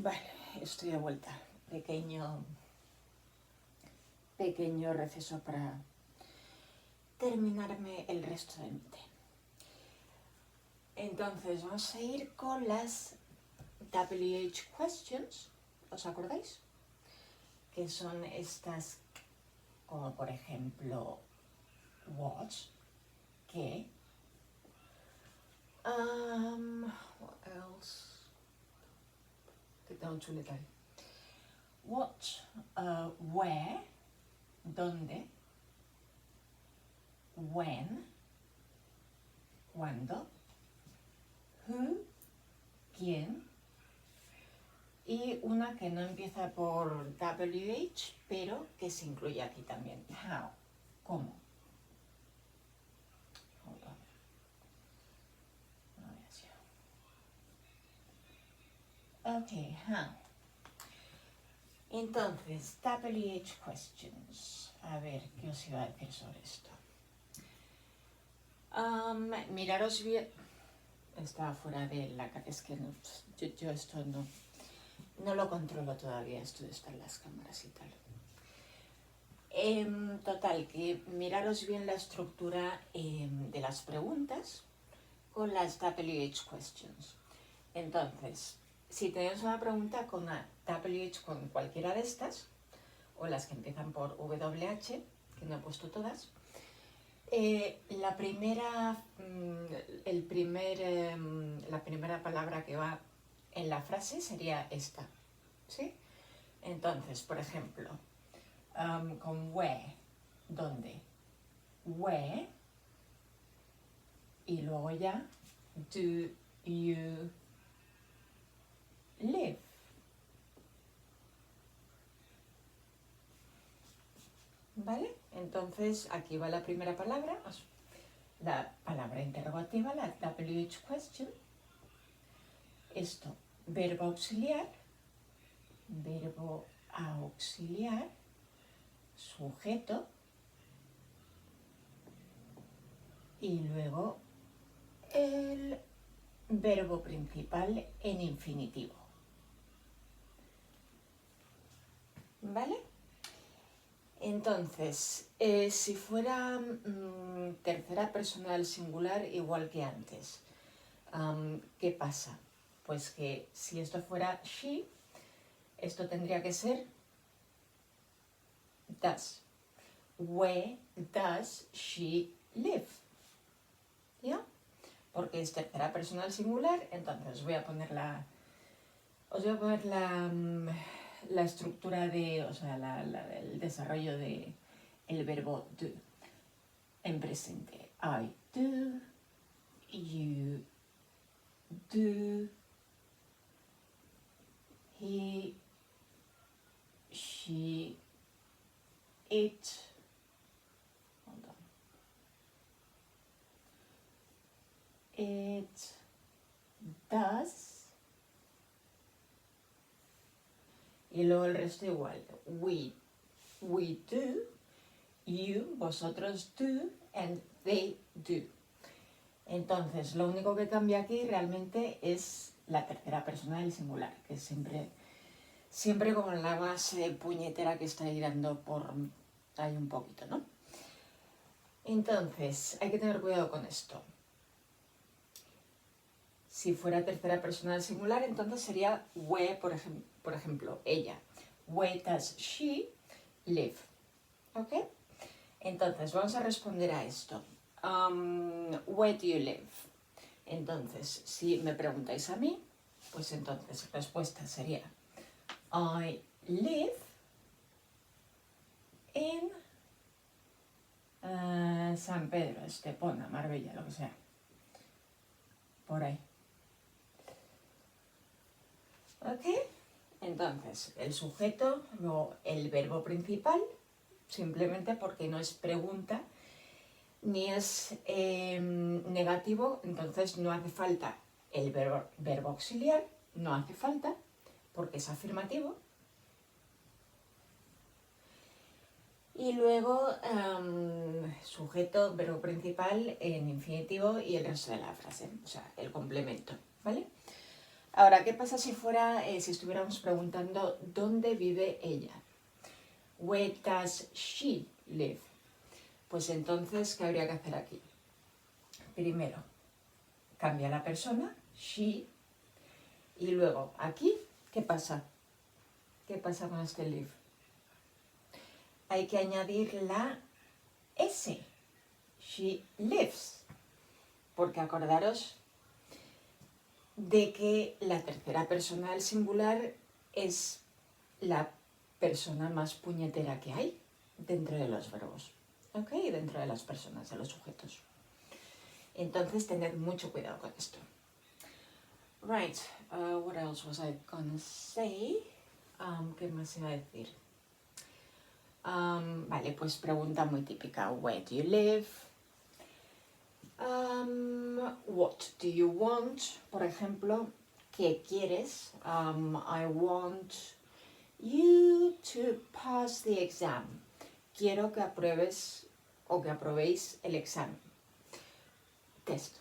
Vale, estoy de vuelta. Pequeño receso para terminarme el resto de mi té. Entonces vamos a ir con las WH questions, ¿os acordáis? Que son estas, como por ejemplo, what, qué, what else, que tengo un chuleta ahí. What, where, dónde, when, cuándo, who, quién, y una que no empieza por WH, pero que se incluye aquí también. How, cómo. Hold on. Ok, how. Entonces, WH questions. A ver, ¿qué os iba a decir sobre esto? Miraros bien. Estaba fuera de la... Es que no, yo esto no lo controlo todavía, esto de estar en las cámaras y tal. Total, que miraros bien la estructura de las preguntas con las WH questions. Entonces, si tenéis una pregunta con una WH con cualquiera de estas, o las que empiezan por WH, que no he puesto todas, la primera palabra que va en la frase sería esta, ¿sí? Entonces, por ejemplo, con where, ¿dónde? Where, y luego ya, do you live? ¿Vale? Entonces, aquí va la primera palabra, la palabra interrogativa, la WH question. Esto, verbo auxiliar, sujeto, y luego el verbo principal en infinitivo. ¿Vale? Entonces, si fuera tercera persona del singular, igual que antes, ¿qué pasa? Pues que si esto fuera she, esto tendría que ser does. Where does she live? ¿Ya? Porque es tercera persona del singular, entonces os voy a poner la estructura de, o sea, el desarrollo de el verbo do en presente. I do, you do, he, she, it, hold on, it does, y luego el resto igual. We do, you, vosotros do, and they do. Entonces, lo único que cambia aquí realmente es la tercera persona del singular, que es siempre como la más puñetera que está ahí dando por ahí un poquito, ¿no? Entonces, hay que tener cuidado con esto. Si fuera tercera persona del singular, entonces sería where, por ejemplo, ella. Where does she live? ¿Ok? Entonces, vamos a responder a esto. Where do you live? Entonces, si me preguntáis a mí, pues entonces la respuesta sería I live in San Pedro, Estepona, Marbella, lo que sea. Por ahí. ¿Ok? Entonces, el sujeto, luego el verbo principal, simplemente porque no es pregunta ni es negativo, entonces no hace falta el verbo auxiliar, no hace falta porque es afirmativo. Y luego sujeto, verbo principal en infinitivo y el resto de la frase, o sea, el complemento, ¿vale? Ahora, ¿qué pasa si fuera, si estuviéramos preguntando dónde vive ella? Where does she live? Pues entonces, ¿qué habría que hacer aquí? Primero, cambia la persona, she, y luego aquí, ¿qué pasa? ¿Qué pasa con este live? Hay que añadir la S, she lives, porque acordaros de que la tercera persona del singular es la persona más puñetera que hay dentro de los verbos, ¿ok? Dentro de las personas, de los sujetos. Entonces, tened mucho cuidado con esto. Right, what else was I gonna say? ¿Qué más iba a decir? Vale, pues pregunta muy típica. Where do you live? What do you want? Por ejemplo, ¿qué quieres? I want you to pass the exam. Quiero que apruebes o que aprobéis el examen. Test.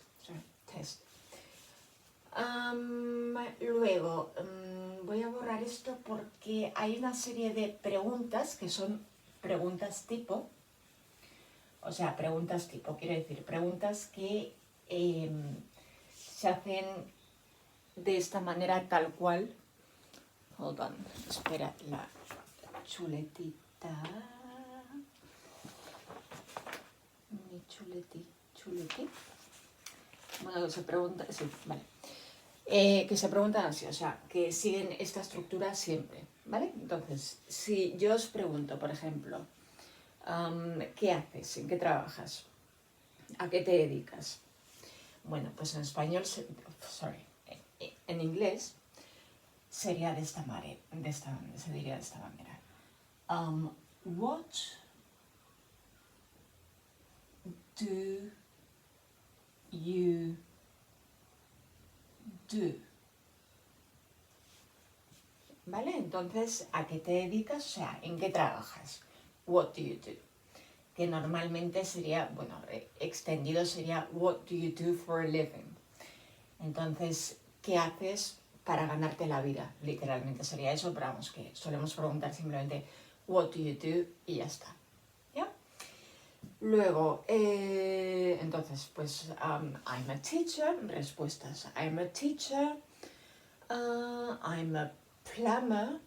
Luego, voy a borrar esto porque hay una serie de preguntas que son preguntas tipo. O sea, preguntas tipo, quiero decir, preguntas que se hacen de esta manera tal cual. Hold on, espera, la chuletita. Mi chuleti. Bueno, se pregunta, sí, vale. Que se preguntan así, o sea, que siguen esta estructura siempre, ¿vale? Entonces, si yo os pregunto, por ejemplo, ¿qué haces? ¿En qué trabajas? ¿A qué te dedicas? Bueno, pues en español, en inglés sería de esta manera, se diría de esta manera. What do you do? ¿Vale? Entonces, ¿a qué te dedicas? O sea, ¿en qué trabajas? What do you do? Que normalmente sería, bueno, extendido sería what do you do for a living? Entonces, ¿qué haces para ganarte la vida? Literalmente sería eso, pero vamos, que solemos preguntar simplemente what do you do y ya está. ¿Ya? Luego, entonces, pues, I'm a teacher, respuestas. I'm a teacher, I'm a plumber.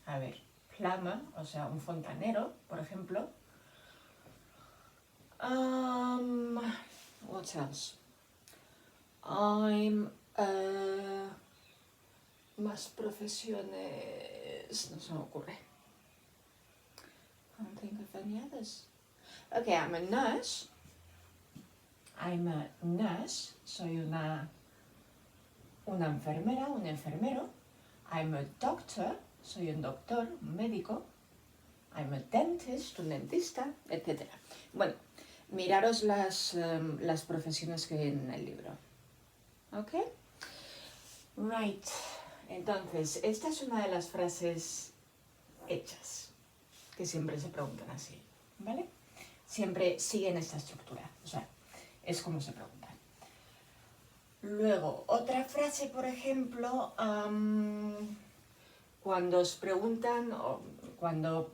A ver, plumber, o sea, un fontanero, por ejemplo. What else? I'm más profesiones, no se me ocurre. I don't think of any others. Okay, I'm a nurse. Soy una enfermera, un enfermero. I'm a doctor. Soy un doctor, un médico. I'm a dentist, un dentista, etc. Bueno, miraros las profesiones que hay en el libro. ¿Ok? Right. Entonces, esta es una de las frases hechas, que siempre se preguntan así, ¿vale? Siempre siguen esta estructura, o sea, es como se preguntan. Luego, otra frase, por ejemplo, cuando os preguntan o cuando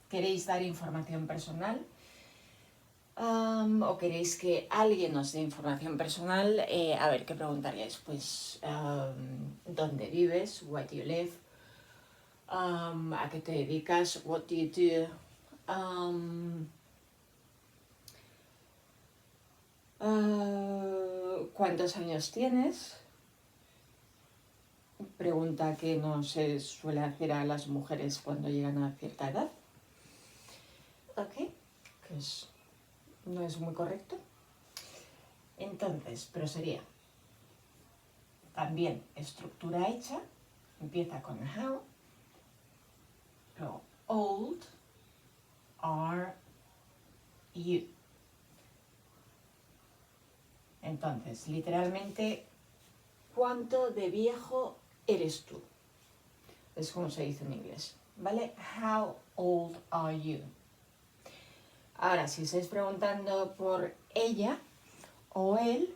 queréis dar información personal, o queréis que alguien os dé información personal, a ver, ¿qué preguntaríais? Pues, ¿dónde vives? Where do you live? ¿A qué te dedicas? What do you do? ¿Cuántos años tienes? Pregunta que no se suele hacer a las mujeres cuando llegan a cierta edad. ¿Ok? Que no es muy correcto. Entonces, pero sería también estructura hecha, empieza con how, luego old are you. Entonces, literalmente, ¿cuánto de viejo eres tú? Es como se dice en inglés, ¿vale? How old are you? Ahora, si estáis preguntando por ella o él,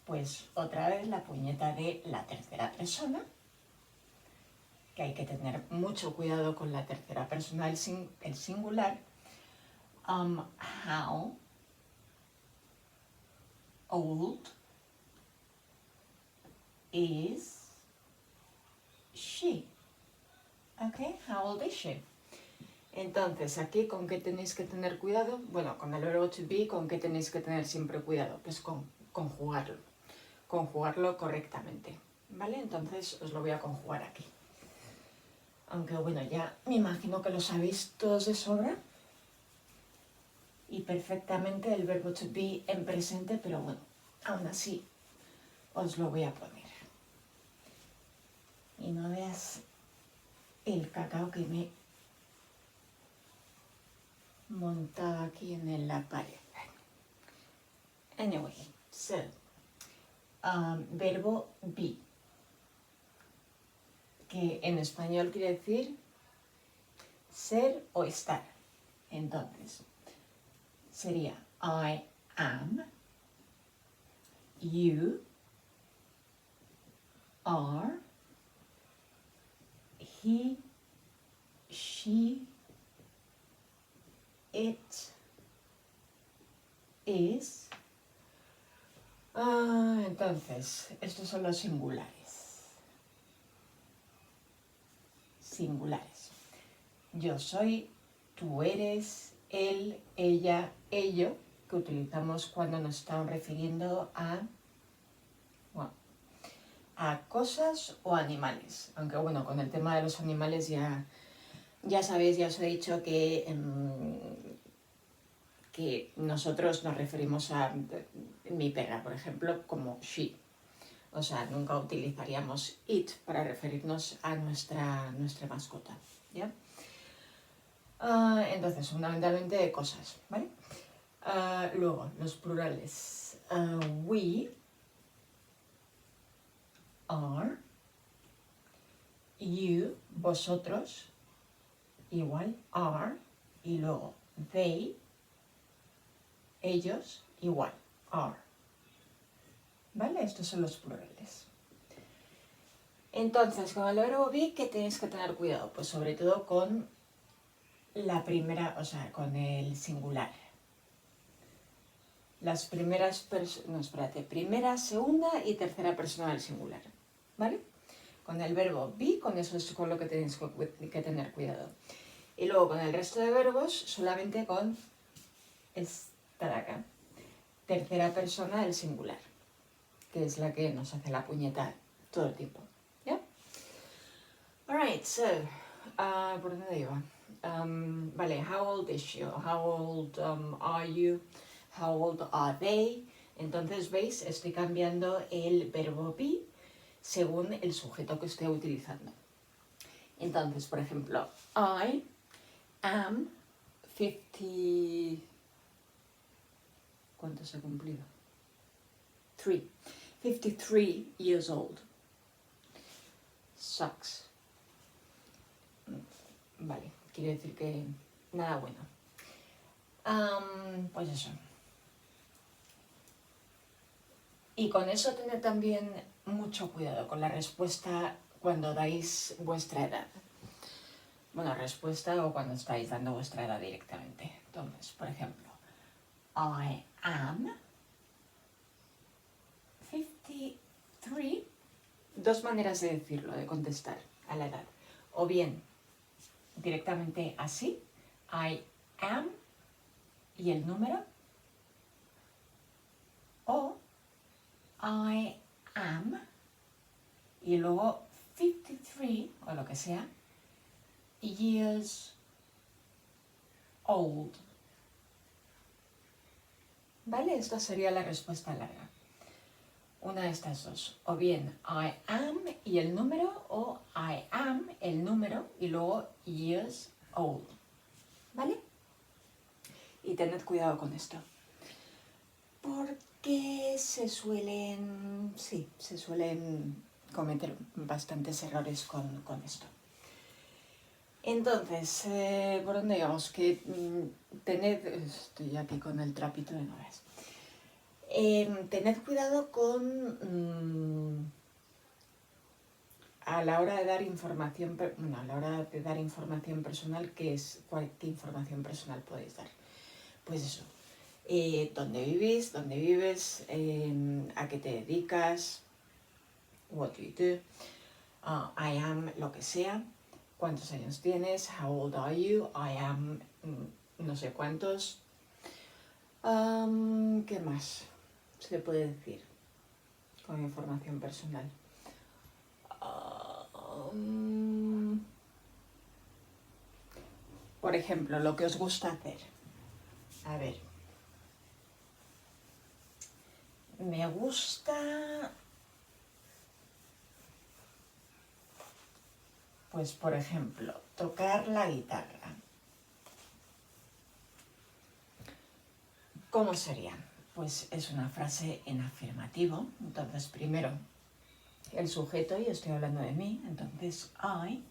pues otra vez la puñeta de la tercera persona, que hay que tener mucho cuidado con la tercera persona, el singular. How old is she? Okay, how old is she? Entonces, aquí, ¿con qué tenéis que tener cuidado? Bueno, con el verbo to be, ¿con qué tenéis que tener siempre cuidado? Pues con conjugarlo correctamente, ¿vale? Entonces, os lo voy a conjugar aquí. Aunque, bueno, ya me imagino que lo sabéis todos de sobra. Y perfectamente el verbo to be en presente, pero bueno, aún así os lo voy a poner. Y no veas el cacao que me montada aquí en la pared. Anyway, so, verbo be, que en español quiere decir ser o estar. Entonces, sería I am, you are, he, she, it is. Entonces, estos son los singulares. Singulares. Yo soy, tú eres, él, ella, ello, que utilizamos cuando nos estamos refiriendo a, bueno, a cosas o animales. Aunque bueno, con el tema de los animales ya sabéis, ya os he dicho que nosotros nos referimos a mi perra, por ejemplo, como she. O sea, nunca utilizaríamos it para referirnos a nuestra mascota, ¿ya? Entonces, fundamentalmente de cosas, ¿vale? Luego, los plurales. We are, you, vosotros, igual, are, y luego they, ellos, igual, are. ¿Vale? Estos son los plurales. Entonces, con el verbo be, ¿qué tenéis que tener cuidado? Pues sobre todo con la primera, o sea, con el singular. Las primeras primera, segunda y tercera persona del singular, ¿vale? Con el verbo be, con eso es con lo que tenéis que tener cuidado. Y luego con el resto de verbos, solamente con esta de acá, tercera persona del singular, que es la que nos hace la puñeta todo el tiempo, ¿ya? Alright, so, ¿por dónde iba? Vale, how old is she? How old are you? How old are they? Entonces, ¿veis? Estoy cambiando el verbo be según el sujeto que estoy utilizando. Entonces, por ejemplo, I am 50... ¿Cuántos he cumplido? 53 years old. Sucks. Vale, quiere decir que nada bueno. Pues eso. Y con eso tened también mucho cuidado con la respuesta cuando dais vuestra edad. Bueno, respuesta o cuando estáis dando vuestra edad directamente. Entonces, por ejemplo, I am 53. Dos maneras de decirlo, de contestar a la edad. O bien, directamente así, I am y el número. O I am y luego 53 o lo que sea years old. ¿Vale? Esta sería la respuesta larga. Una de estas dos. O bien I am y el número o I am el número y luego years old. ¿Vale? Y tened cuidado con esto. Porque se suelen cometer bastantes errores con esto. Entonces, ¿por dónde íbamos? Que tened... Estoy aquí con el trapito de nueves. Tened cuidado con a la hora de dar información, a la hora de dar información personal, ¿qué información personal podéis dar? Pues eso, dónde vivís, dónde vives, a qué te dedicas, what do you do, I am, lo que sea, cuántos años tienes, how old are you, I am, no sé cuántos. ¿Qué más se puede decir con información personal? Por ejemplo, lo que os gusta hacer. A ver. Me gusta... Pues, por ejemplo, tocar la guitarra. ¿Cómo sería? Pues es una frase en afirmativo. Entonces, primero, el sujeto, y estoy hablando de mí. Entonces, I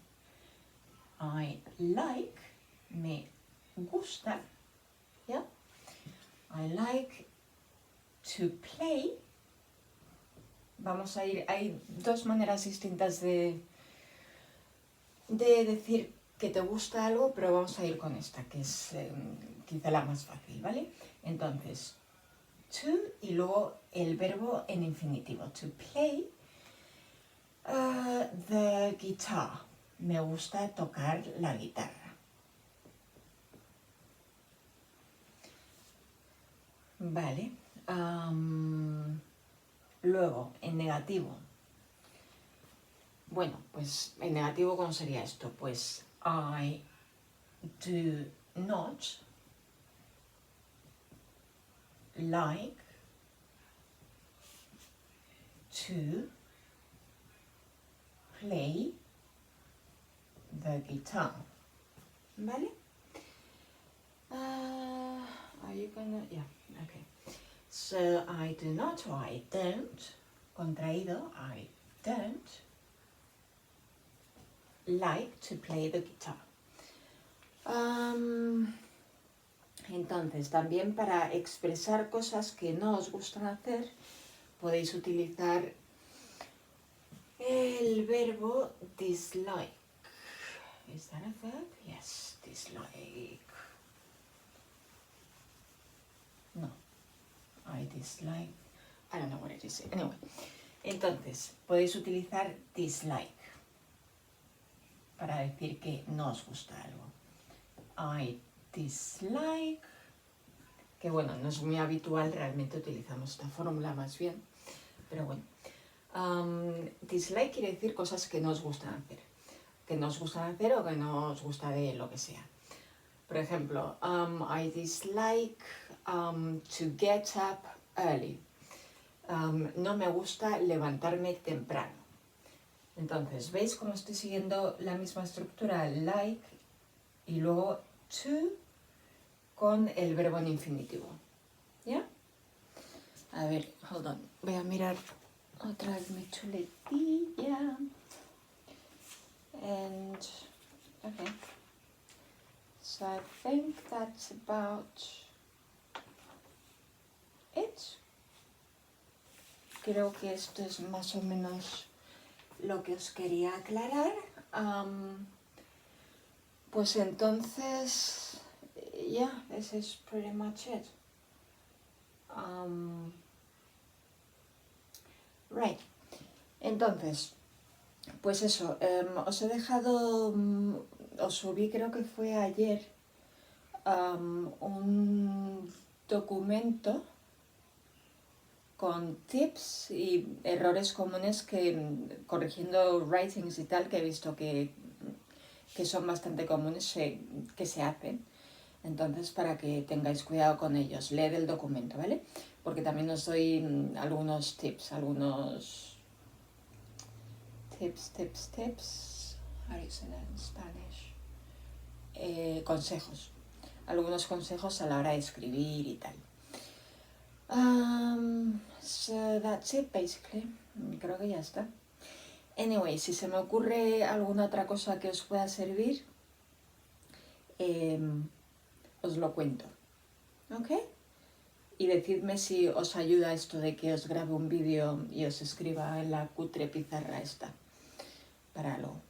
like, me gusta, ¿ya? I like to play. Vamos a ir, hay dos maneras distintas de decir que te gusta algo, pero vamos a ir con esta, que es quizá la más fácil, ¿vale? Entonces, to y luego el verbo en infinitivo, to play the guitar. Me gusta tocar la guitarra. Vale. Luego, en negativo. Bueno, pues en negativo, ¿cómo sería esto? Pues I do not like to play the guitar. ¿Vale? Are you gonna... Yeah, okay. So I do not or I don't, contraído, I don't like to play the guitar. Entonces, también para expresar cosas que no os gustan hacer, podéis utilizar el verbo dislike. Is that a verb? Yes, dislike. No, I dislike. I don't know what it is. Anyway, entonces, podéis utilizar dislike para decir que no os gusta algo. I dislike, que bueno, no es muy habitual, realmente utilizamos esta fórmula más bien, pero bueno. Dislike quiere decir cosas que no os gustan hacer. Que no os gustan hacer o que no os gusta de lo que sea. Por ejemplo, I dislike to get up early. No me gusta levantarme temprano. Entonces, ¿veis cómo estoy siguiendo la misma estructura? Like y luego to con el verbo en infinitivo. ¿Ya? A ver, hold on. Voy a mirar otra vez mi chuletilla. And, okay. So I think that's about it. Creo que esto es más o menos lo que os quería aclarar. Pues entonces, yeah, this is pretty much it. Right. Entonces, pues eso, os he dejado, os subí, creo que fue ayer, un documento con tips y errores comunes que, corrigiendo writings y tal, que he visto que son bastante comunes que se hacen. Entonces, para que tengáis cuidado con ellos, leed el documento, ¿vale? Porque también os doy algunos tips, tips, how do you say that in Spanish? Consejos, algunos consejos a la hora de escribir y tal. So that's it, basically. Creo que ya está. Anyway, si se me ocurre alguna otra cosa que os pueda servir, os lo cuento. ¿Ok? Y decidme si os ayuda esto de que os grabe un vídeo y os escriba en la cutre pizarra esta para algo.